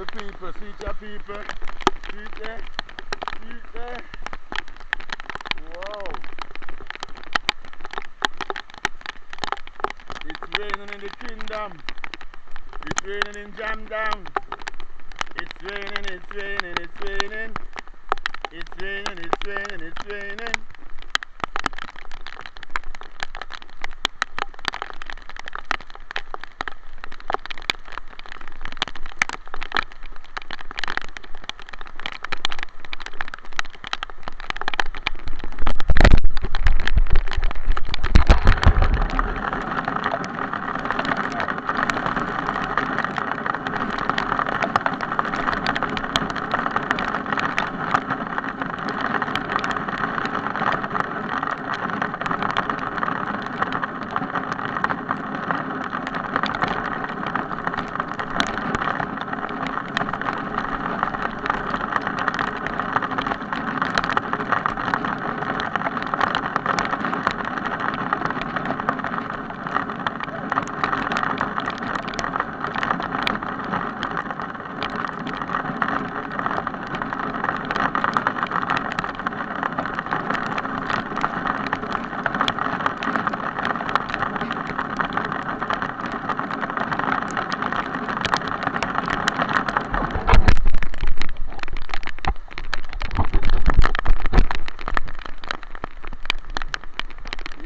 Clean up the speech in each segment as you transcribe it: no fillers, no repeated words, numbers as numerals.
the people, see your people. See it there? See it there? Wow. It's raining in the kingdom. It's raining in Jamdown. It's raining, it's raining, it's raining. It's raining, it's raining, it's raining.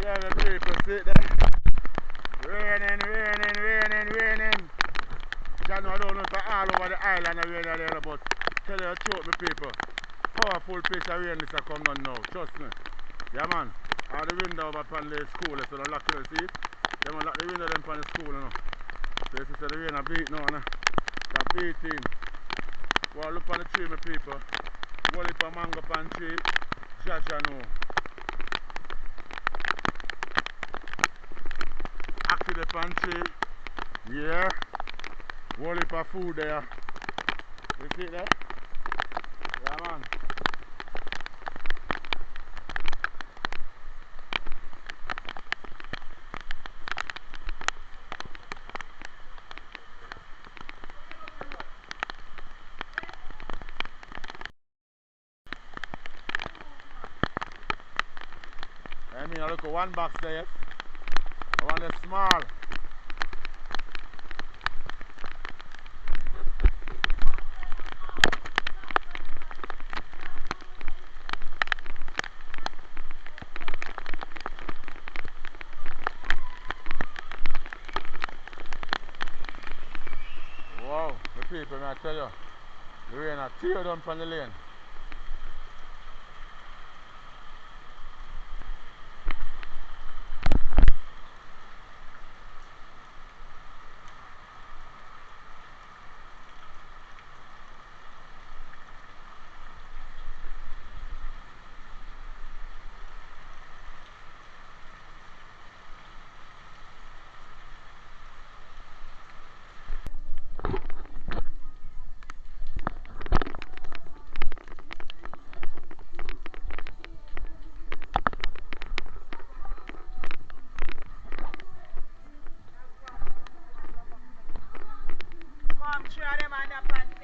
Yeah, the people sit there. Raining, raining, raining, raining. I know I don't know if it's all over the island of rain there, but tell you the truth, my people. Powerful pitch of rain this a come on now, trust me. Yeah man, all the window over upon the school, so they lock it, see? They will lock the window them upon the school now. So you see the rain a beat now, it's beating. Well, look on the tree, my people. One heap of mango pan tree, Jaja know. The pantry, yeah, whole heap of food there. You see that? Yeah man. I mean, look at one box there, yes? One is small. Wow, the people, I tell you, the rain has tear down from the lane. Come through them and up and